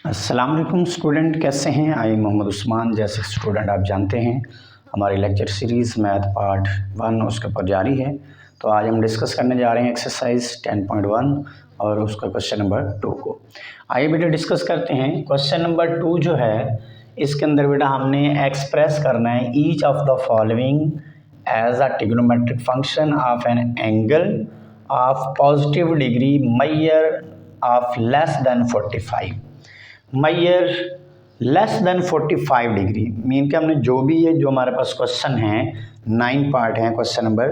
अस्सलाम वालेकुम स्टूडेंट, कैसे हैं? आई मोहम्मद उस्मान। जैसे स्टूडेंट आप जानते हैं हमारी लेक्चर सीरीज़ मैथ पार्ट 1 उसके ऊपर जारी है। तो आज हम डिस्कस करने जा रहे हैं एक्सरसाइज 10.1 और उसका क्वेश्चन नंबर 2 को। आइए बेटा डिस्कस करते हैं। क्वेश्चन नंबर 2 जो है इसके अंदर बेटा हमने एक्सप्रेस करना है each of the following as a trigonometric function of an angle of positive degree measure of less than 45। Measure less than 45 degree mean के हमने जो भी ये जो हमारे पास क्वेश्चन है 9 पार्ट हैं क्वेश्चन नंबर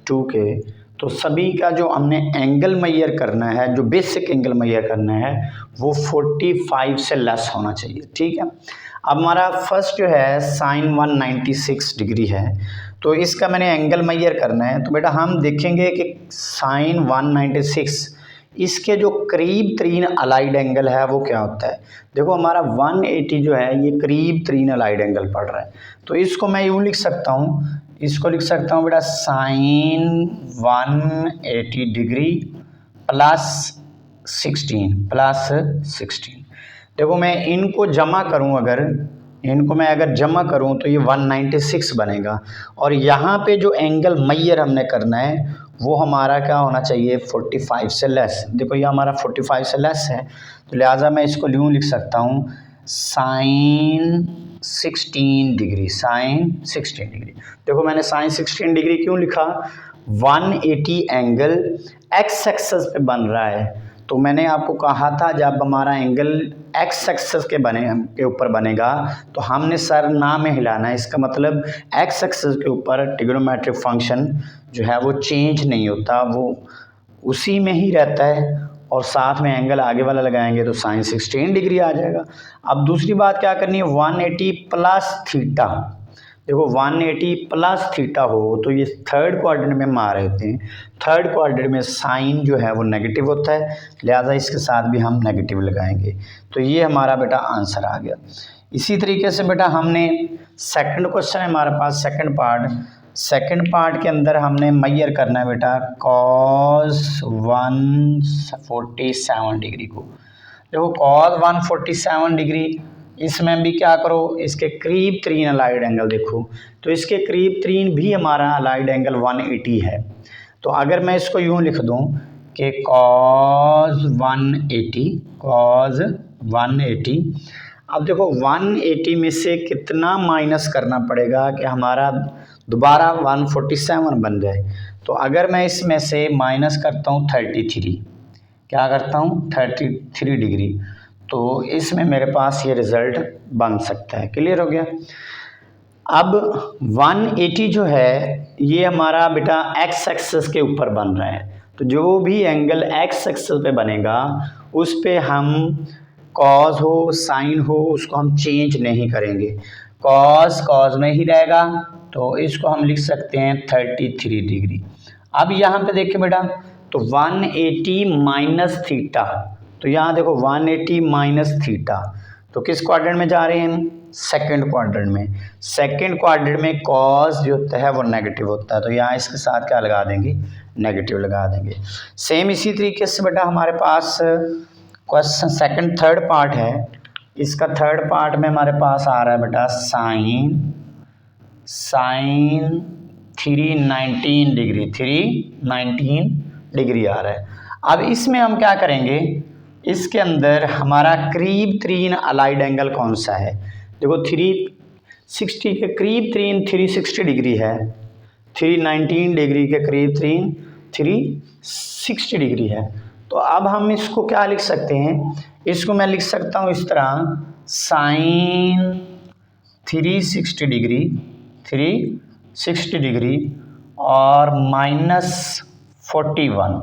2 के, तो सभी का जो हमने एंगल मैयर करना है, जो बेसिक एंगल मैयर करना है वो 45 से लेस होना चाहिए। ठीक है। अब हमारा फर्स्ट जो है साइन 196 डिग्री है, तो इसका मैंने एंगल मैयर करना है। तो बेटा हम देखेंगे कि साइन 196 इसके जो करीब तरीन अलाइड एंगल है वो क्या होता है। देखो हमारा 180 जो है ये करीब तरीन अलाइड एंगल पड़ रहा है, तो इसको मैं यूँ लिख सकता हूँ, इसको लिख सकता हूँ बेटा साइन 180 डिग्री प्लस 16। देखो मैं इनको जमा करूँ, इनको मैं अगर जमा करूँ तो ये 196 बनेगा, और यहाँ पे जो एंगल मैयर हमने करना है वो हमारा क्या होना चाहिए 45 से लेस। देखो ये हमारा 45 से लेस है, तो लिहाजा मैं इसको यूँ लिख सकता हूँ साइन 16 डिग्री। देखो मैंने साइन 16 डिग्री क्यों लिखा, 180 एंगल एक्स एक्सिस पे बन रहा है। तो मैंने आपको कहा था जब हमारा एंगल एक्स एक्सिस के ऊपर बनेगा तो हमने सर ना में हिलाना है। इसका मतलब एक्स एक्सिस के ऊपर ट्रिग्नोमेट्रिक फंक्शन जो है वो चेंज नहीं होता, वो उसी में ही रहता है, और साथ में एंगल आगे वाला लगाएंगे तो साइन 16 डिग्री आ जाएगा। अब दूसरी बात क्या करनी है, 180 प्लस थीटा। देखो 180 प्लस थीटा हो तो ये थर्ड क्वाड्रेंट में मार होते हैं, थर्ड क्वाड्रेंट में साइन जो है वो नेगेटिव होता है, लिहाजा इसके साथ भी हम नेगेटिव लगाएंगे। तो ये हमारा बेटा आंसर आ गया। इसी तरीके से बेटा हमने सेकंड क्वेश्चन है हमारे पास, सेकंड पार्ट के अंदर हमने मैयर करना है बेटा कॉस 147 डिग्री को। देखो कॉस 147 डिग्री, इसमें भी क्या करो, इसके करीब तरीन अलाइड एंगल देखो, तो इसके करीब तरीन भी हमारा अलाइड एंगल 180 है। तो अगर मैं इसको यूँ लिख दूँ कि कॉस 180, अब देखो 180 में से कितना माइनस करना पड़ेगा कि हमारा दोबारा 147 बन जाए। तो अगर मैं इसमें से माइनस करता हूँ 33, क्या करता हूँ 33 डिग्री, तो इसमें मेरे पास ये रिज़ल्ट बन सकता है। क्लियर हो गया। अब 180 जो है ये हमारा बेटा एक्स एक्सिस के ऊपर बन रहा है, तो जो भी एंगल एक्स एक्सिस पे बनेगा उस पे हम कॉस हो साइन हो उसको हम चेंज नहीं करेंगे, कॉस में ही रहेगा, तो इसको हम लिख सकते हैं 33 डिग्री। अब यहाँ पे देखिए बेटा, तो 180 माइनस थीटा, तो यहाँ देखो 180 माइनस थीटा, तो किस क्वाड्रेंट में जा रहे हैं हम, सेकंड क्वाड्रेंट में। सेकंड क्वाड्रेंट में कॉस जो होता है वो नेगेटिव होता है, तो यहाँ इसके साथ क्या लगा देंगे, नेगेटिव लगा देंगे। सेम इसी तरीके से बेटा हमारे पास क्वेश्चन सेकंड थर्ड पार्ट है, इसका थर्ड पार्ट में हमारे पास आ रहा है बेटा साइन 319 डिग्री आ रहा है। अब इसमें हम क्या करेंगे, इसके अंदर हमारा करीब तरीन अलाइड एंगल कौन सा है। देखो 360 के करीब तरीन 360 डिग्री है, 319 डिग्री के करीब तरीन 360 डिग्री है। तो अब हम इसको क्या लिख सकते हैं, इसको मैं लिख सकता हूँ इस तरह साइन 360 डिग्री और -41।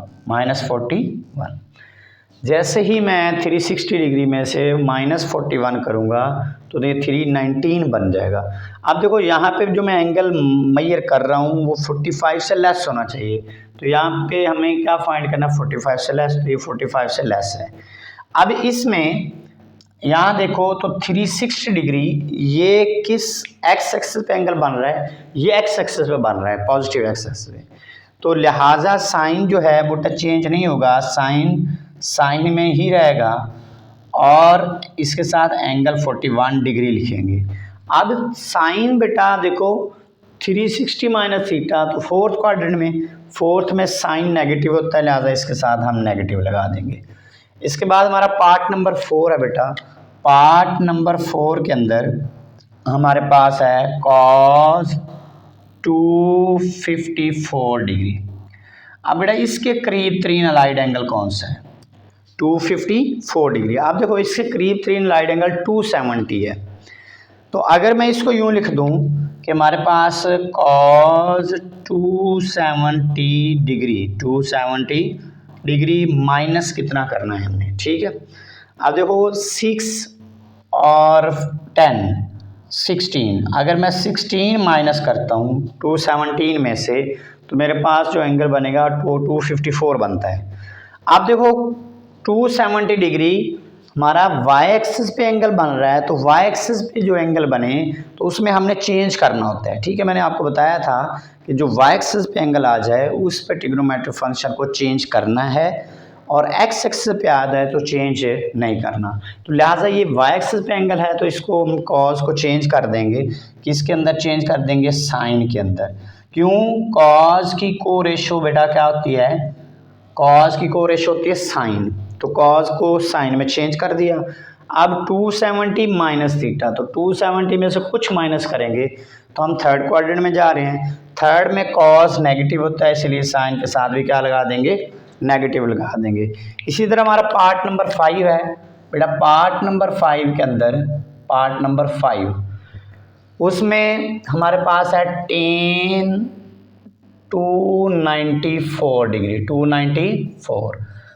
जैसे ही मैं 360 डिग्री में से -41 करूँगा तो ये 319 बन जाएगा। अब देखो यहाँ पे जो मैं एंगल मैयर कर रहा हूँ वो 45 से लेस होना चाहिए, तो यहाँ पे हमें क्या फाइंड करना, 45 से लेस, तो ये 45 से लेस है। अब इसमें यहाँ देखो तो 360 डिग्री ये किस एक्स एक्सिस पे एंगल बन रहा है, ये एक्स एक्सिस पे बन रहा है, पॉजिटिव एक्स एक्सिस पे, तो लिहाजा साइन जो है वो चेंज नहीं होगा, साइन में ही रहेगा, और इसके साथ एंगल 41 डिग्री लिखेंगे। अब साइन बेटा देखो 360 माइनस थीटा, तो फोर्थ क्वाड्रेंट में, फोर्थ में साइन नेगेटिव होता है, लिहाजा इसके साथ हम नेगेटिव लगा देंगे। इसके बाद हमारा पार्ट नंबर 4 है बेटा। पार्ट नंबर 4 के अंदर हमारे पास है कॉस 254 डिग्री। अब बेटा इसके करीब 3 अलाइड एंगल कौन सा है? 254 डिग्री। आप देखो इसके करीब 3 अलाइड एंगल 270 है। तो अगर मैं इसको यूं लिख दूं कि हमारे पास cos 270 डिग्री माइनस कितना करना है हमने, ठीक है। अब देखो 6 और 10 16, अगर मैं 16 माइनस करता हूँ 217 में से, तो मेरे पास जो एंगल बनेगा वो 254 बनता है। अब देखो 270 डिग्री हमारा वाई एक्सिस पे एंगल बन रहा है, तो वाई एक्सिस पे जो एंगल बने तो उसमें हमने चेंज करना होता है, ठीक है। मैंने आपको बताया था कि जो वाई एक्सिस पे एंगल आ जाए उस पर ट्रिग्नोमेट्रिक फंक्शन को चेंज करना है, और एक्स एक्सिस पे आ जाए तो चेंज नहीं करना। तो लिहाजा ये वाई एक्सिस पे एंगल है तो इसको हम कॉस को चेंज कर देंगे, किसके अंदर चेंज कर देंगे? साइन के अंदर। क्यों? कॉस की को रेशो बेटा क्या होती है? कॉस की को रेशो होती है साइन, तो कॉस को साइन में चेंज कर दिया। अब 270 माइनस थीटा, तो 270 में से कुछ माइनस करेंगे तो हम थर्ड क्वाड्रेंट में जा रहे हैं। थर्ड में कॉस नेगेटिव होता है, इसलिए साइन के साथ भी क्या लगा देंगे? नेगेटिव लगा देंगे। इसी तरह हमारा पार्ट नंबर 5 है बेटा। पार्ट नंबर 5 के अंदर, पार्ट नंबर 5 उसमें हमारे पास है tan 294 डिग्री, 294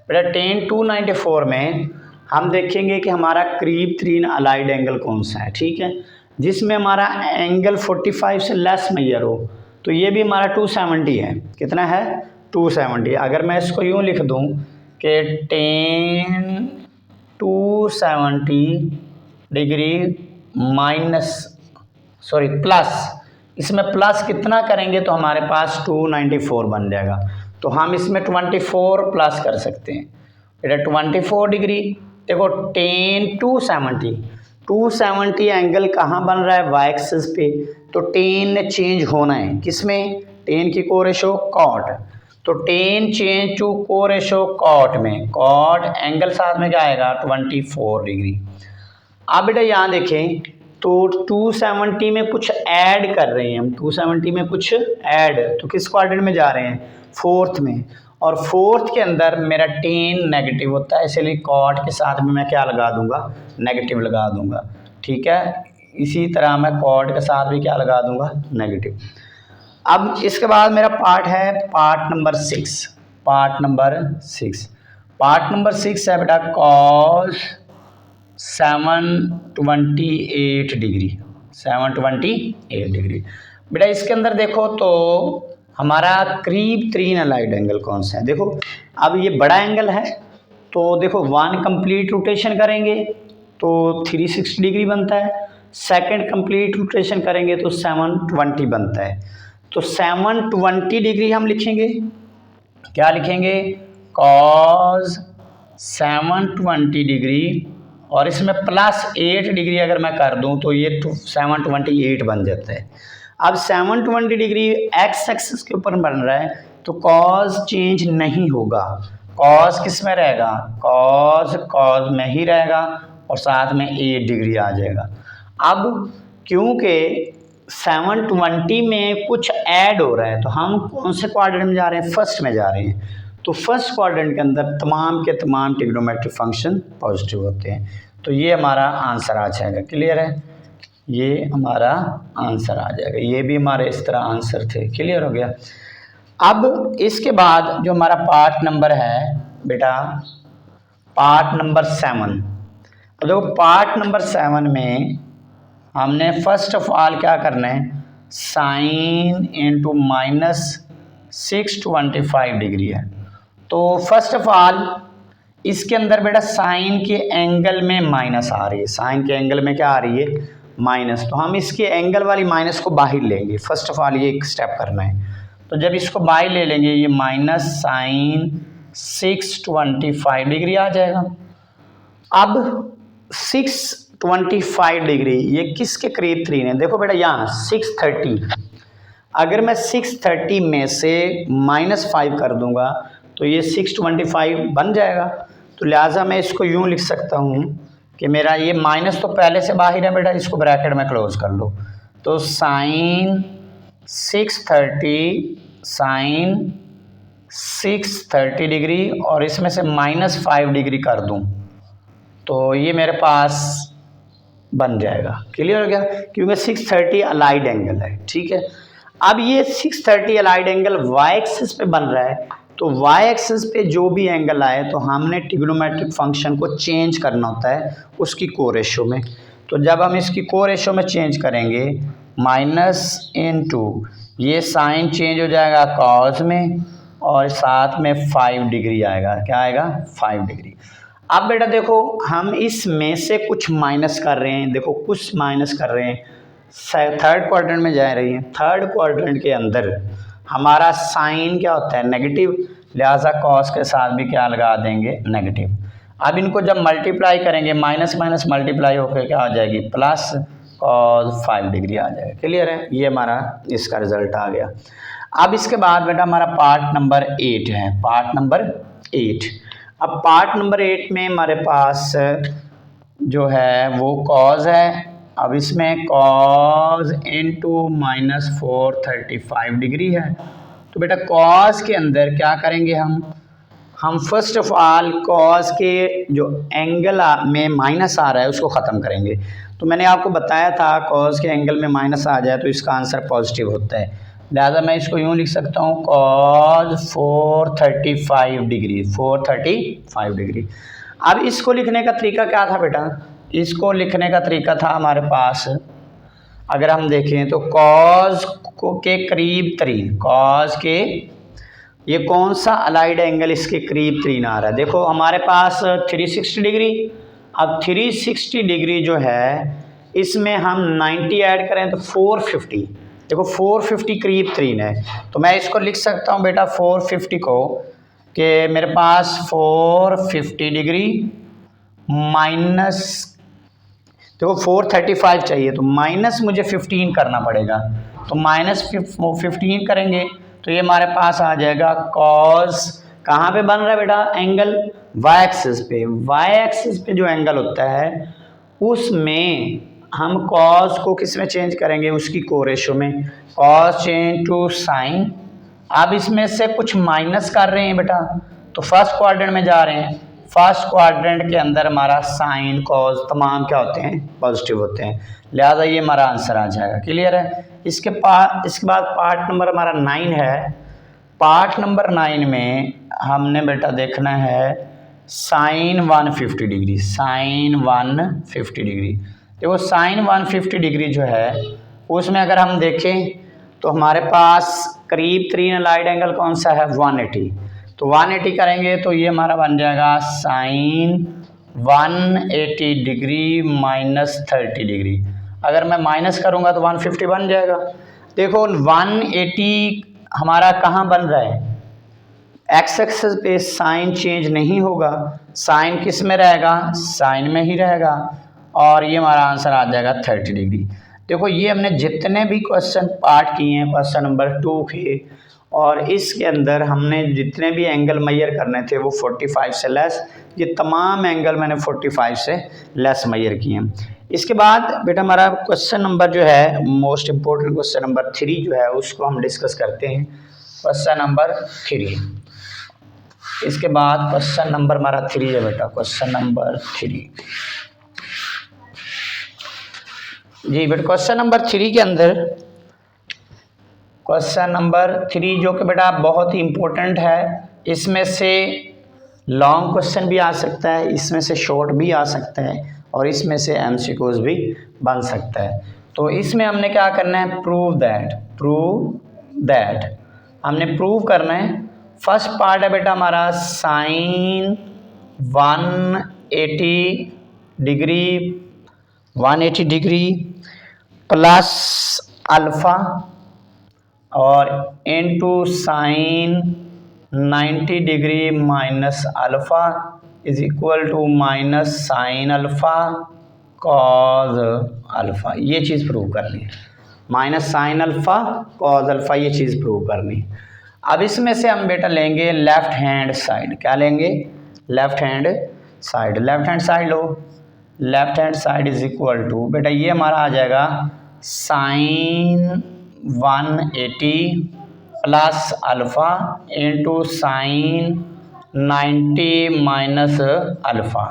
बेटा। tan 294 में हम देखेंगे कि हमारा करीब 3 अलाइड एंगल कौन सा है, ठीक है, जिसमें हमारा एंगल 45 से लेस मैयर हो। तो ये भी हमारा 270 है। कितना है? 270। अगर मैं इसको यूँ लिख दूँ कि tan 270 डिग्री प्लस, इसमें प्लस कितना करेंगे तो हमारे पास 294 बन जाएगा। तो हम इसमें 24 प्लस कर सकते हैं बेटा। 24 डिग्री देखो tan 270 एंगल कहाँ बन रहा है? वाई एक्सिस पे। तो tan ने चेंज होना है किसमें? tan की को रेशो कॉट, तो tan चेंज टू को रेशो कॉट में, कॉट एंगल साथ में क्या आएगा? 24 डिग्री। अब बेटा यहाँ देखें तो 270 में कुछ ऐड कर रहे हैं हम, 270 में कुछ ऐड, तो किस क्वाड्रेंट में जा रहे हैं? फोर्थ में। और फोर्थ के अंदर मेरा tan नेगेटिव होता है, इसलिए कॉट के साथ में मैं क्या लगा दूंगा? नेगेटिव लगा दूंगा, ठीक है। इसी तरह मैं कॉट के साथ भी क्या लगा दूंगा? नेगेटिव। अब इसके बाद मेरा पार्ट है पार्ट नंबर 6। पार्ट नंबर 6 है बेटा कॉस 728 डिग्री, 728 डिग्री बेटा। इसके अंदर देखो तो हमारा करीब 3 अलाइड एंगल कौन सा है? देखो अब ये बड़ा एंगल है, तो देखो 1 कंप्लीट रोटेशन करेंगे तो 360 डिग्री बनता है, सेकंड कंप्लीट रोटेशन करेंगे तो 720 बनता है। तो 720 डिग्री हम लिखेंगे, क्या लिखेंगे? कॉस 720 डिग्री, और इसमें प्लस 8 डिग्री अगर मैं कर दूं तो ये 728 बन जाता है। अब 720 डिग्री एक्स एक्सिस के ऊपर बन रहा है, तो कॉस चेंज नहीं होगा। कॉस किस में रहेगा? कॉस में ही रहेगा, और साथ में 8 डिग्री आ जाएगा। अब क्योंकि 720 में कुछ ऐड हो रहा है, तो हम कौन से क्वाड्रेंट में जा रहे हैं? फर्स्ट में जा रहे हैं। तो फर्स्ट क्वाड्रेंट के अंदर तमाम के तमाम ट्रिग्नोमेट्रिक फंक्शन पॉजिटिव होते हैं। तो ये हमारा आंसर आ जाएगा। क्लियर है? ये हमारा आंसर आ जाएगा। ये भी हमारे इस तरह आंसर थे। क्लियर हो गया? अब इसके बाद जो हमारा पार्ट नंबर है बेटा, पार्ट नंबर 7। तो देखो पार्ट नंबर 7 में हमने फर्स्ट ऑफ ऑल क्या करना है? साइन इंटू माइनस 625 डिग्री है। तो फर्स्ट ऑफ ऑल इसके अंदर बेटा साइन के एंगल में माइनस आ रही है, साइन के एंगल में क्या आ रही है? माइनस। तो हम इसके एंगल वाली माइनस को बाहर लेंगे। फर्स्ट ऑफ ऑल ये एक स्टेप करना है। तो जब इसको बाहर ले लेंगे, ये माइनस साइन 625 डिग्री आ जाएगा। अब 625 डिग्री ये किसके करीब 3 है? देखो बेटा यहाँ 630, अगर मैं 630 में से -5 कर दूंगा तो ये 625 बन जाएगा। तो लिहाजा मैं इसको यूँ लिख सकता हूँ कि मेरा ये माइनस तो पहले से बाहर है बेटा, इसको ब्रैकेट में क्लोज कर लो। तो साइन 630 डिग्री और इसमें से -5 डिग्री कर दूं तो ये मेरे पास बन जाएगा। क्लियर हो गया? क्योंकि 630 अलाइड एंगल है। ठीक है, अब ये 630 अलाइड एंगल वाई एक्सिस पे बन रहा है, तो वाई एक्सिस पे जो भी एंगल आए तो हमने ट्रिग्नोमेट्रिक फंक्शन को चेंज करना होता है उसकी को रेशो में। तो जब हम इसकी को रेशो में चेंज करेंगे माइनस इनटू ये साइन चेंज हो जाएगा कॉस में और साथ में 5 डिग्री आएगा। क्या आएगा? 5 डिग्री। अब बेटा देखो हम इसमें से कुछ माइनस कर रहे हैं, देखो कुछ माइनस कर रहे हैं, थर्ड क्वाड्रेंट में जा रही है। थर्ड क्वाड्रेंट के अंदर हमारा साइन क्या होता है? नेगेटिव, लिहाजा कॉस के साथ भी क्या लगा देंगे? नेगेटिव। अब इनको जब मल्टीप्लाई करेंगे माइनस माइनस मल्टीप्लाई होकर क्या हो जाएगी? प्लस कॉस 5 डिग्री आ जाएगा। क्लियर है? ये हमारा इसका रिजल्ट आ गया। अब इसके बाद बेटा हमारा पार्ट नंबर 8 है। Part number 8। अब पार्ट नंबर 8 में हमारे पास जो है वो कॉज है। अब इसमें कॉज इनटू -435 डिग्री है। तो बेटा कॉज के अंदर क्या करेंगे हम फर्स्ट ऑफ ऑल कॉज के जो एंगल में माइनस आ रहा है उसको ख़त्म करेंगे। तो मैंने आपको बताया था कॉज के एंगल में माइनस आ जाए तो इसका आंसर पॉजिटिव होता है। लिहाजा मैं इसको यूँ लिख सकता हूँ कॉज 435 डिग्री, 435 डिग्री। अब इसको लिखने का तरीका क्या था बेटा? इसको लिखने का तरीका था हमारे पास, अगर हम देखें तो कॉज के करीब 3, कॉज के ये कौन सा अलाइड एंगल इसके करीब 3 आ रहा है? देखो हमारे पास 360 डिग्री। अब 360 डिग्री जो है इसमें हम 90 ऐड करें तो 450। देखो 450 करीब 3 है, तो मैं इसको लिख सकता हूँ बेटा 450 को कि मेरे पास 450 डिग्री माइनस, देखो 435 चाहिए तो माइनस मुझे 15 करना पड़ेगा, तो -15 करेंगे तो ये हमारे पास आ जाएगा कॉस। कहाँ पे बन रहा है बेटा एंगल? वाई एक्सिस पे। वाई एक्सिस पे जो एंगल होता है उसमें हम कॉस को किस में चेंज करेंगे? उसकी को रेशो में। Cos change to sine. अब इसमें से कुछ माइनस कर रहे हैं बेटा, तो फर्स्ट क्वाड्रेंट में जा रहे हैं। फर्स्ट क्वाड्रेंट के अंदर हमारा साइन कॉस तमाम क्या होते हैं? पॉजिटिव होते हैं। लिहाजा ये हमारा आंसर आ जाएगा। क्लियर है? इसके बाद पार्ट नंबर हमारा 9 है। पार्ट नंबर 9 में हमने बेटा देखना है साइन 150 डिग्री, साइन 150 डिग्री। देखो साइन 150 डिग्री जो है उसमें अगर हम देखें तो हमारे पास करीब 3 अलाइड एंगल कौन सा है? 180। तो 180 करेंगे तो ये हमारा बन जाएगा साइन 180 डिग्री -30 डिग्री। अगर मैं माइनस करूँगा तो 150 बन जाएगा। देखो 180 हमारा कहाँ बन रहा है? एक्स एक्सिस पे साइन चेंज नहीं होगा, साइन किस में रहेगा? साइन में ही रहेगा, और ये हमारा आंसर आ जाएगा 30 डिग्री। देखो ये हमने जितने भी क्वेश्चन पार्ट किए हैं क्वेश्चन नंबर 2 के, और इसके अंदर हमने जितने भी एंगल मेजर करने थे वो 45 से लेस, ये तमाम एंगल मैंने 45 से लेस मेजर किए हैं। इसके बाद बेटा हमारा क्वेश्चन नंबर जो है मोस्ट इम्पोर्टेंट क्वेश्चन नंबर 3 जो है उसको हम डिस्कस करते हैं। Question number 3। इसके बाद क्वेश्चन नंबर हमारा 3 है बेटा, क्वेश्चन नंबर 3 जी बेटा। क्वेश्चन नंबर 3 के अंदर क्वेश्चन नंबर 3 जो कि बेटा बहुत ही इम्पोर्टेंट है, इसमें से लॉन्ग क्वेश्चन भी आ सकता है, इसमें से शॉर्ट भी आ सकता है, और इसमें से एमसीक्यूज भी बन सकता है। तो इसमें हमने क्या करना है? प्रूव दैट हमने प्रूव करना है। फर्स्ट पार्ट है बेटा हमारा साइन 180 डिग्री प्लस अल्फ़ा और into sine 90 degree minus alpha is equal to minus sine alpha cos alpha, ये चीज़ प्रूव करनी है। Minus sine alpha cos alpha, ये चीज़ प्रूव करनी है। अब इसमें से हम बेटा लेंगे लेफ्ट हैंड साइड। क्या लेंगे? Left hand side. Left hand side लो, left hand side is equal to बेटा ये हमारा आ जाएगा sine 180 plus alpha into sine 90 minus alpha.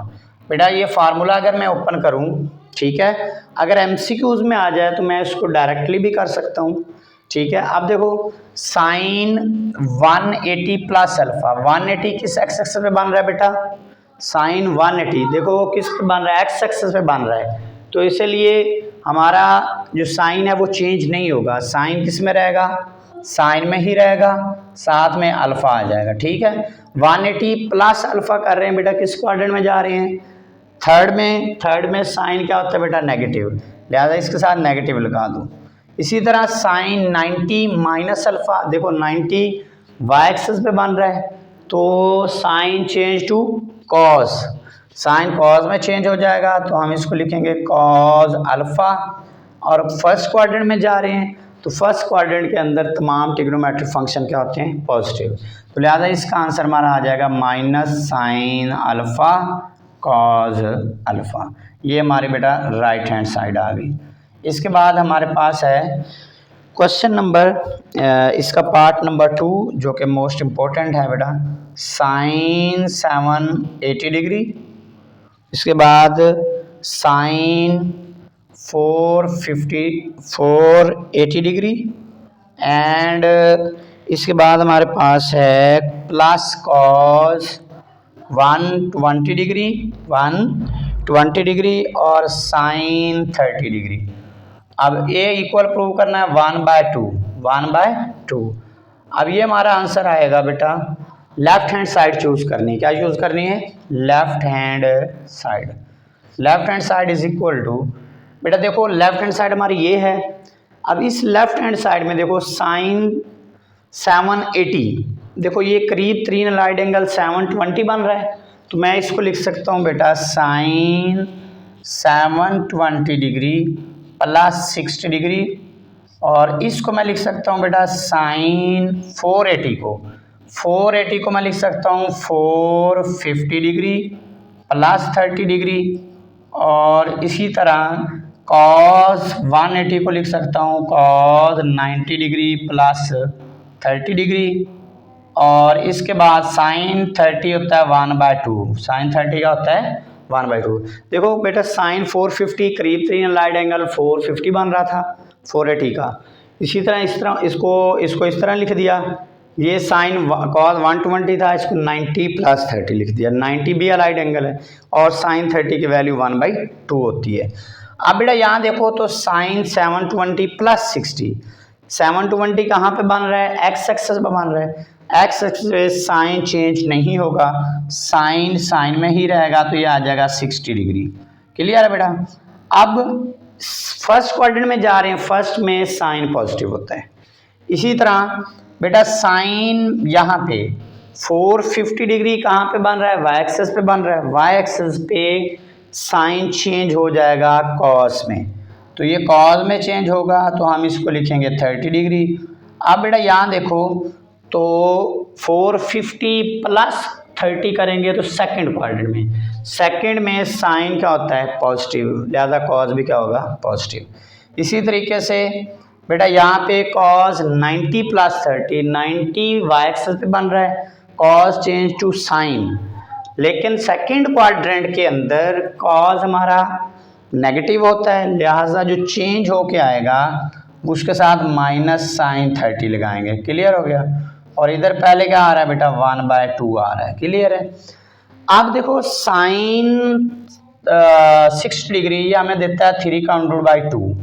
बेटा ये फार्मूला अगर मैं ओपन करूं, ठीक है, अगर एमसीक्यूज में आ जाए तो मैं इसको डायरेक्टली भी कर सकता हूं, ठीक है। अब देखो साइन 180 प्लस अल्फ़ा, 180 किस एक्स एक्सिस पे बन रहा है बेटा? साइन 180 देखो वो किस पे बन रहा है? एक्स एक्सिस पे बन रहा है, तो इसलिए हमारा जो साइन है वो चेंज नहीं होगा। साइन किस में रहेगा? साइन में ही रहेगा, साथ में अल्फ़ा आ जाएगा, ठीक है। 180 प्लस अल्फ़ा कर रहे हैं बेटा, किस क्वाड्रेंट में जा रहे हैं? थर्ड में। थर्ड में साइन क्या होता है बेटा? नेगेटिव, लिहाजा इसके साथ नेगेटिव लगा दो। इसी तरह साइन 90 माइनस अल्फ़ा, देखो 90 वाई एक्सिस पे बन रहा है, तो sine change to cos, sine cos में चेंज हो जाएगा, तो हम इसको लिखेंगे कॉस अल्फ़ा। और फर्स्ट क्वाड्रेंट में जा रहे हैं, तो फर्स्ट क्वाड्रेंट के अंदर तमाम ट्रिग्नोमेट्रिक फंक्शन क्या होते हैं? पॉजिटिव, तो लिहाजा इसका आंसर हमारा आ जाएगा minus sine alpha cos alpha. ये हमारे बेटा राइट हैंड साइड आ गई। इसके बाद हमारे पास है क्वेश्चन नंबर, इसका पार्ट नंबर 2 जो कि मोस्ट इम्पोर्टेंट है बेटा, साइन 780 डिग्री, इसके बाद साइन 480 डिग्री, एंड इसके बाद हमारे पास है प्लस कॉस 120 डिग्री, 120 डिग्री और साइन 30 डिग्री। अब ए इक्वल प्रूव करना है 1/2, 1/2। अब ये हमारा आंसर आएगा बेटा, लेफ्ट हैंड साइड चूज करनी है। क्या चूज करनी है? Left hand side. Left hand side is equal to बेटा देखो लेफ्ट हैंड साइड हमारी ये है। अब इस लेफ्ट हैंड साइड में देखो साइन 780, देखो ये करीब 3 लाइट एंगल 720 बन रहा है, तो मैं इसको लिख सकता हूँ बेटा साइन 720 डिग्री प्लस 60 डिग्री, और इसको मैं लिख सकता हूँ बेटा साइन 480 को मैं लिख सकता हूँ 450 डिग्री प्लस 30 डिग्री, और इसी तरह कॉस 180 को लिख सकता हूँ कॉस 90 डिग्री प्लस 30 डिग्री, और इसके बाद साइन 30 होता है 1/2, साइन 30 का होता है 1/2। देखो बेटा साइन 450 करीब 3 लाइट एंगल 450 बन रहा था 480 का, इसी तरह इस तरह इसको इस तरह लिख दिया। ये साइन कॉस 120 था, इसको 90 प्लस 30 लिख दिया। 90 भी लाइट एंगल है और साइन 30 की वैल्यू 1/2 होती है। अब बेटा यहाँ देखो तो साइन 720 प्लस 60, 720 कहाँ पे बन रहा है? एक्स एक्सिस पे बन रहा है। एक्स एक्सिस पे साइन चेंज नहीं होगा, साइन में ही रहेगा, तो ये आ जाएगा 60 डिग्री। क्लियर है बेटा? अब फर्स्ट क्वाड्रेंट में जा रहे हैं, फर्स्ट में साइन पॉजिटिव होता है। इसी तरह बेटा साइन यहाँ पे 450 डिग्री कहाँ पे बन रहा है? वाई एक्सिस पे बन रहा है। वाई एक्सिस पे साइन चेंज हो जाएगा कॉस में, तो ये कॉस में चेंज होगा, तो हम इसको लिखेंगे 30 डिग्री। अब बेटा यहाँ देखो तो 450 प्लस 30 करेंगे तो सेकंड क्वाड्रेंट में, सेकंड में साइन क्या होता है? पॉजिटिव, लिहाजा कॉस भी क्या होगा? पॉजिटिव। इसी तरीके से बेटा यहाँ पे कॉस 90 प्लस 30, 90 वाई एक्सिस पे बन रहा है, कॉस चेंज टू साइन, लेकिन सेकंड क्वाड्रेंट के अंदर कॉस हमारा नेगेटिव होता है, लिहाजा जो चेंज होके आएगा उसके साथ माइनस साइन 30 लगाएंगे। क्लियर हो गया? और इधर पहले क्या आ रहा है बेटा? 1/2 आ रहा है। क्लियर है? अब देखो साइन 60 डिग्री ये हमें देता है 3/2।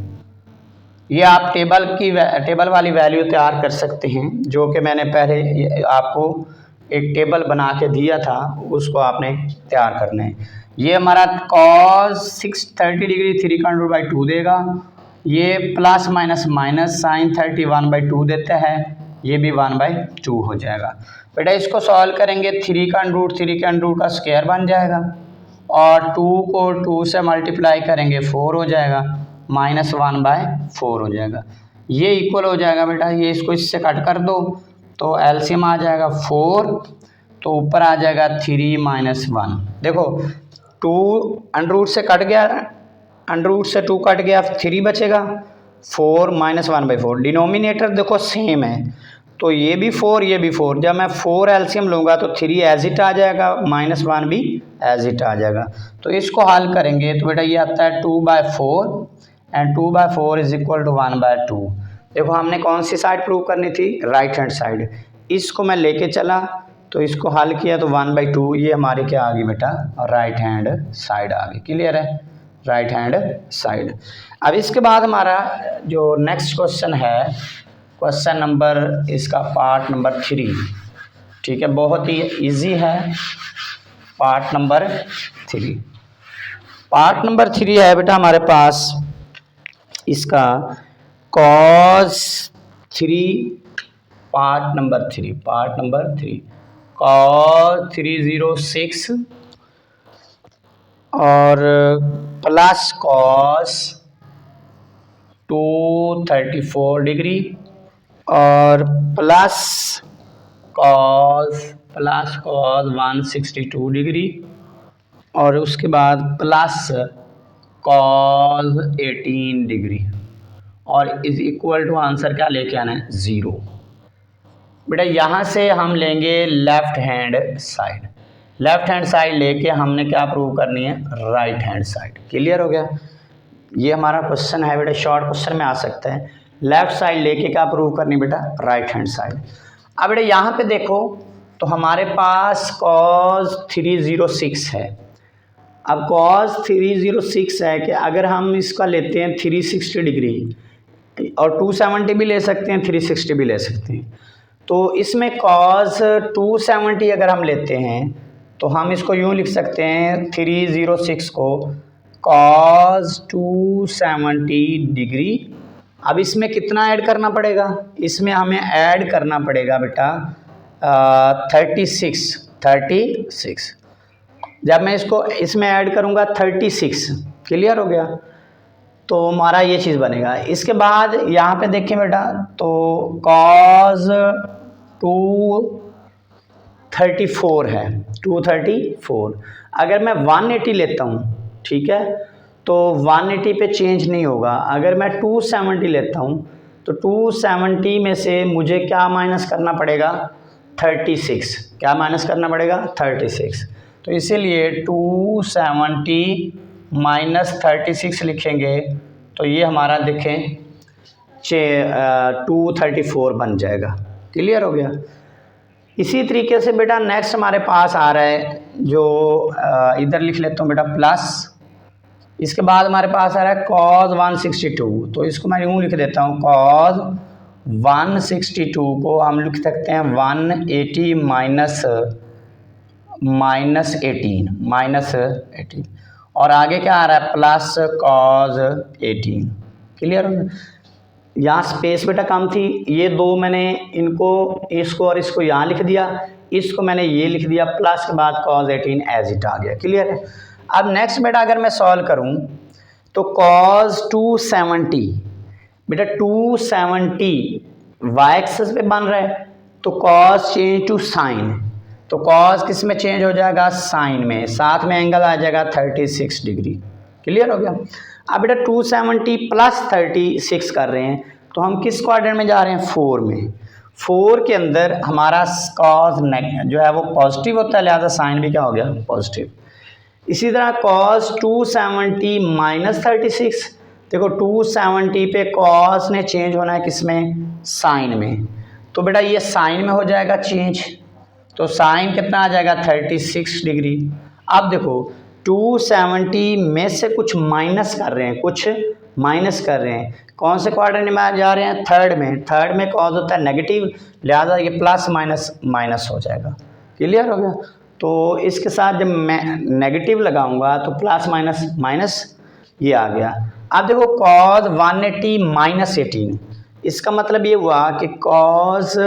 ये आप टेबल वाली वैल्यू तैयार कर सकते हैं, जो कि मैंने पहले आपको एक टेबल बना के दिया था, उसको आपने तैयार करना है। ये हमारा कॉस 30 डिग्री 3/2 देगा, ये प्लस माइनस साइन 30 1/2 देता है, ये भी 1/2 हो जाएगा। बेटा इसको सॉल्व करेंगे, 3 का अंडर रूट का स्क्वायर बन जाएगा और 2 को 2 से मल्टीप्लाई करेंगे 4 हो जाएगा, -1/4 हो जाएगा। ये इक्वल हो जाएगा बेटा, ये इसको इससे कट कर दो तो एलसीएम आ जाएगा 4, तो ऊपर आ जाएगा 3 - 1। देखो 2 अंडर रूट से कट गया, अंडर रूट से 2 कट गया, 3 बचेगा, 4 - 1/4। डिनोमिनेटर देखो सेम है, तो ये भी 4 ये भी 4। जब मैं 4 एलसीएम लूँगा तो 3 एज इट आ जाएगा, -1 भी एज इट आ जाएगा। तो इसको हल करेंगे तो बेटा ये आता है 2/4 एंड 2/4 इज इक्वल टू 1/2। देखो हमने कौन सी साइड प्रूव करनी थी, राइट हैंड साइड। इसको मैं लेके चला तो इसको हल किया तो 1/2, ये हमारे क्या आ गई बेटा, राइट हैंड साइड आ गई। क्लियर है, राइट हैंड साइड। अब इसके बाद हमारा जो नेक्स्ट क्वेश्चन है, क्वेश्चन नंबर इसका पार्ट नंबर 3, ठीक है, बहुत ही इजी है। पार्ट नंबर 3, पार्ट नंबर 3 है बेटा हमारे पास इसका cos 3, पार्ट नंबर 3 cos 306 और प्लस cos 234 डिग्री और प्लस cos 162 डिग्री और उसके बाद प्लस cos 18 डिग्री और इज इक्वल टू आंसर क्या लेके आना है, 0। बेटा यहाँ से हम लेंगे left hand side, left hand side लेके हमने क्या प्रूव करनी है, राइट हैंड साइड। क्लियर हो गया, ये हमारा क्वेश्चन है बेटा, शॉर्ट क्वेश्चन में आ सकता है। लेफ्ट साइड लेके क्या प्रूव करनी बेटा, राइट हैंड साइड। अब बेटा यहाँ पे देखो तो हमारे पास cos 306 है। अब cos 306 है कि अगर हम इसका लेते हैं 360 डिग्री और 270 भी ले सकते हैं, 360 भी ले सकते हैं, तो इसमें cos 270 अगर हम लेते हैं तो हम इसको यूँ लिख सकते हैं 306 को cos 270 डिग्री। अब इसमें कितना ऐड करना पड़ेगा, इसमें हमें ऐड करना पड़ेगा बेटा 36। जब मैं इसको इसमें ऐड करूँगा 36, क्लियर हो गया, तो हमारा ये चीज़ बनेगा। इसके बाद यहाँ पे देखें बेटा तो cos 234 है, 234 अगर मैं 180 लेता हूँ, ठीक है, तो 180 पे चेंज नहीं होगा। अगर मैं 270 लेता हूँ तो 270 में से मुझे क्या माइनस करना पड़ेगा, 36। क्या माइनस करना पड़ेगा, 36। तो इसीलिए 270 - 36 लिखेंगे तो ये हमारा देखें 234 बन जाएगा। क्लियर हो गया। इसी तरीके से बेटा नेक्स्ट हमारे पास आ रहा है जो इधर लिख लेता हूँ बेटा प्लस, इसके बाद हमारे पास आ रहा है cos 162, तो इसको मैं यूँ लिख देता हूँ cos 162 को हम लिख सकते हैं 180 -18 और आगे क्या आ रहा है प्लस cos 18। क्लियर हो गया। यहाँ स्पेस बेटा कम थी, ये दो मैंने इनको इसको और इसको यहाँ लिख दिया, इसको मैंने ये लिख दिया, प्लस के बाद cos 18 एज इट आ गया। क्लियर है। अब नेक्स्ट बेटा अगर मैं सॉल्व करूँ तो cos 270 बेटा 270 वाई एक्सिस पे बन रहा है, तो cos चेंज टू साइन, तो cos किस में चेंज हो जाएगा, साइन में, साथ में एंगल आ जाएगा 36 डिग्री। क्लियर हो गया। अब बेटा 270 + 36 कर रहे हैं तो हम किस क्वाड्रेंट में जा रहे हैं, 4 में। 4 के अंदर हमारा cos जो है वो पॉजिटिव होता है, लिहाजा साइन भी क्या हो गया, पॉजिटिव। इसी तरह cos 270 - 36, देखो 270 पे cos ने चेंज होना है किस में, साइन में, तो बेटा ये साइन में हो जाएगा चेंज, तो साइन कितना आ जाएगा 36 डिग्री। अब देखो 270 में से कुछ माइनस कर रहे हैं, कौन से क्वाड्रेंट में जा रहे हैं, थर्ड में cos होता है नेगेटिव, लिहाजा ये प्लस माइनस हो जाएगा। क्लियर हो गया। तो इसके साथ जब मैं नेगेटिव लगाऊंगा तो प्लस माइनस ये आ गया। अब देखो cos 180 - 18, इसका मतलब ये हुआ कि कॉस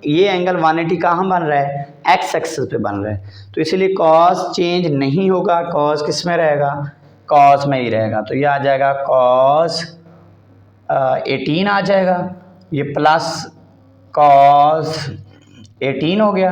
ये एंगल 180 कहाँ बन रहा है, एक्स एक्सिस पे बन रहा है, तो इसीलिए कॉस चेंज नहीं होगा, कॉस किस में रहेगा, कॉस में ही रहेगा। तो ये आ जाएगा कॉस 18 आ जाएगा, ये प्लस कॉस 18 हो गया।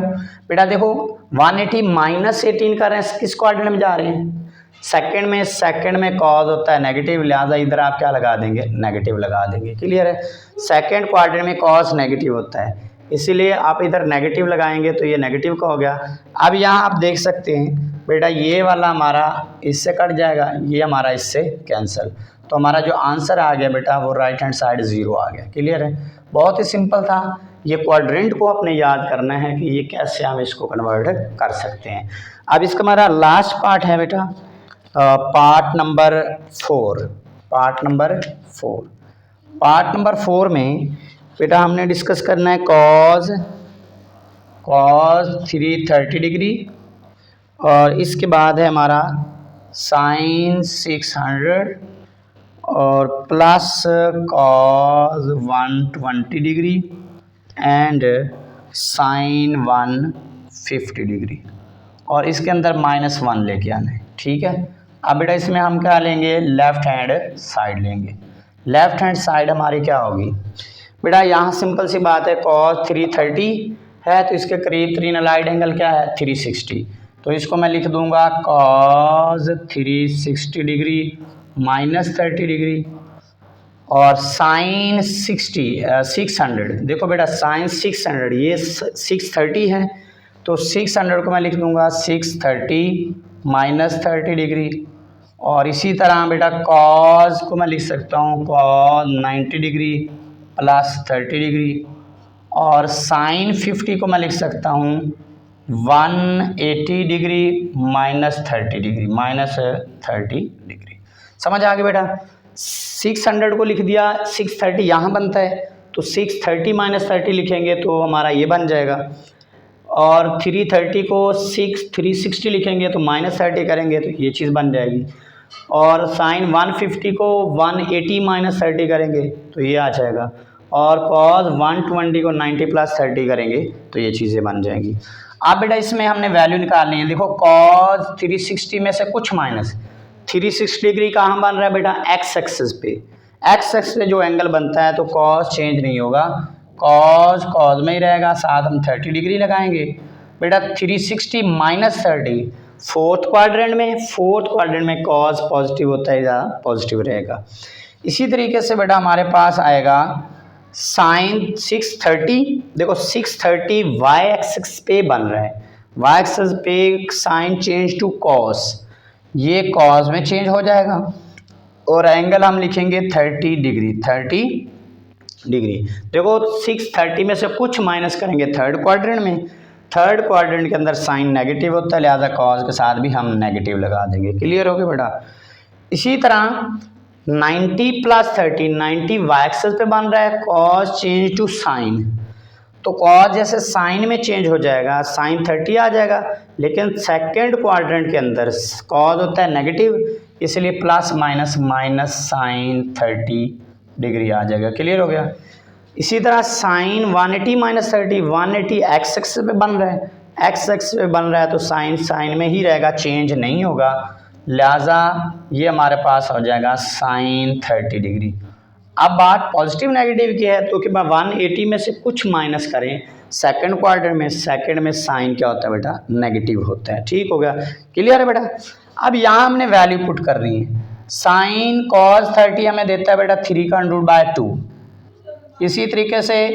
बेटा देखो 180 माइनस 18 कर रहे हैं, किस क्वाड्रेंट में जा रहे हैं, सेकंड में कॉस होता है नेगेटिव, लिहाजा इधर आप क्या लगा देंगे, नेगेटिव लगा देंगे। क्लियर है, सेकंड क्वाड्रेंट में कॉस नेगेटिव होता है, इसीलिए आप इधर नेगेटिव लगाएंगे तो ये नेगेटिव का हो गया। अब यहाँ आप देख सकते हैं बेटा ये वाला हमारा इससे कट जाएगा, ये हमारा इससे कैंसिल, तो हमारा जो आंसर आ गया बेटा वो राइट हैंड साइड 0 आ गया। क्लियर है, बहुत ही सिंपल था। ये क्वाड्रेंट को अपने याद करना है कि ये कैसे हम इसको कन्वर्ट कर सकते हैं। अब इसका हमारा लास्ट पार्ट है बेटा पार्ट नंबर 4। पार्ट नंबर 4 में बेटा हमने डिस्कस करना है कॉस 330 डिग्री, और इसके बाद है हमारा साइन 600 और plus cos 120 degree and sine 150 degree, और इसके अंदर -1 लेके आना है। ठीक है, अब बेटा इसमें हम क्या लेंगे, लेफ्ट हैंड साइड लेंगे। लेफ्ट हैंड साइड हमारी क्या होगी बेटा, यहाँ सिंपल सी बात है, कॉस 330 है तो इसके करीब 3 अलाइड एंगल क्या है, 360, तो इसको मैं लिख दूंगा कॉस 360 डिग्री -30 डिग्री, और साइन 600, देखो बेटा साइन 600 ये 630 है, तो 600 को मैं लिख दूंगा 630 -30 डिग्री, और इसी तरह बेटा कॉस को मैं लिख सकता हूँ कॉस 90 डिग्री +30 डिग्री, और साइन 50 को मैं लिख सकता हूँ 180 डिग्री -30 डिग्री -30 डिग्री। समझ आ गया बेटा, 600 को लिख दिया, 630 यहाँ बनता है तो 630 -30 लिखेंगे तो हमारा ये बन जाएगा, और 330 को 360 लिखेंगे तो -30 करेंगे तो ये चीज़ बन जाएगी, और साइन 150 को 180 -30 करेंगे तो ये आ जाएगा, और कॉस 120 को 90 + 30 करेंगे तो ये चीज़ें बन जाएंगी। अब बेटा इसमें हमने वैल्यू निकालनी है, देखो कॉस 360 में से कुछ माइनस 360 डिग्री कहाँ बन रहा है बेटा, एक्स एक्सिस पे, एक्स एक्सिस पे जो एंगल बनता है तो कॉस चेंज नहीं होगा, कॉस में ही रहेगा, साथ हम 30 डिग्री लगाएंगे। बेटा 360 -30 फोर्थ क्वाड्रेंट में कॉस पॉजिटिव होता है या पॉजिटिव रहेगा। इसी तरीके से बेटा हमारे पास आएगा साइन 630, देखो 630 वाई एक्सिस पे बन रहा है, वाई एक्सिस पे साइन चेंज टू कॉस, ये कॉस में चेंज हो जाएगा, और एंगल हम लिखेंगे 30 डिग्री। देखो 630 में से कुछ माइनस करेंगे थर्ड क्वाड्रेंट के अंदर साइन नेगेटिव होता है, लिहाजा कॉस के साथ भी हम नेगेटिव लगा देंगे। क्लियर हो गया बेटा। इसी तरह 90 + 30, 90 वाई एक्सिस पे बन रहा है, कॉस चेंज टू साइन, तो कॉस जैसे साइन में चेंज हो जाएगा, साइन 30 आ जाएगा, लेकिन सेकंड क्वाड्रेंट के अंदर कॉस होता है नेगेटिव, इसलिए ± साइन 30 डिग्री आ जाएगा। क्लियर हो गया। इसी तरह साइन 180 -30, 180 एक्स एक्सिस पे बन रहा है, एक्स एक्सिस पे बन रहा है तो साइन में ही रहेगा, चेंज नहीं होगा, लिहाजा ये हमारे पास हो जाएगा साइन 30 डिग्री। अब बात पॉजिटिव नेगेटिव की है, तो कि 180 में से कुछ माइनस करें सेकंड क्वाड्रेंट में, सेकंड में साइन क्या होता है बेटा, नेगेटिव होता है। ठीक हो गया, क्लियर है बेटा। अब यहाँ हमने वैल्यू पुट कर रही है, साइन कॉस 30 हमें देता है बेटा 3√2, इसी तरीके से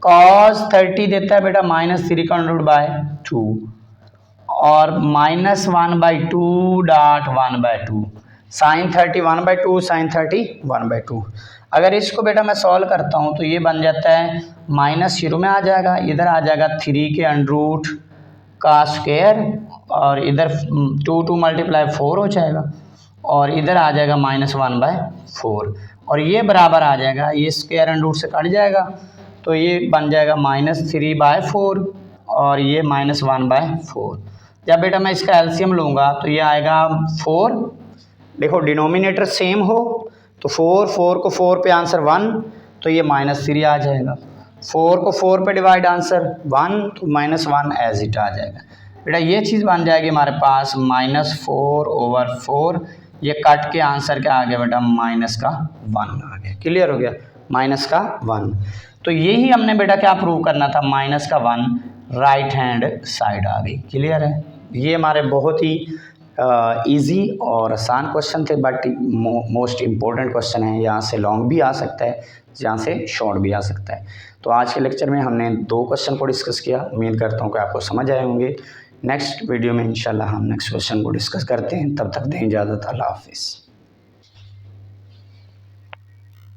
कॉस 30 देता है बेटा -3√2, और -1/2.1/2, साइन 30 1/2, साइन 30 1/2। अगर इसको बेटा मैं सॉल्व करता हूँ तो ये बन जाता है माइनस शुरू में आ जाएगा, इधर आ जाएगा 3 के अंडर का स्क्वायर, और इधर 2 × 4 हो जाएगा, और इधर आ जाएगा -1/4, और ये बराबर आ जाएगा, ये स्क्वायर अंडर से कट जाएगा तो ये बन जाएगा -3/4, और ये -1/4। जब बेटा मैं इसका एलसीएम लूँगा तो ये आएगा 4, देखो डिनोमिनेटर सेम हो तो 4 को 4 पे आंसर 1, तो ये -3 आ जाएगा। 4 को 4 पे डिवाइड आंसर 1 तो -1 एज इट आ जाएगा। बेटा ये चीज़ बन जाएगी हमारे पास -4/4, ये कट के आंसर क्या आ गया बेटा -1 आ गया। क्लियर हो गया, -1। तो यही हमने बेटा क्या प्रूव करना था, -1 राइट हैंड साइड आ गई। क्लियर है, ये हमारे बहुत ही इजी और आसान क्वेश्चन थे, बट मोस्ट इम्पोर्टेंट क्वेश्चन है। यहाँ से लॉन्ग भी आ सकता है, यहाँ से शॉर्ट भी आ सकता है। तो आज के लेक्चर में हमने 2 क्वेश्चन को डिस्कस किया। उम्मीद करता हूँ कि आपको समझ आए होंगे। नेक्स्ट वीडियो में इंशाल्लाह हम नेक्स्ट क्वेश्चन को डिस्कस करते हैं। तब तक दें इजाज़त। अल्लाह हाफिज़।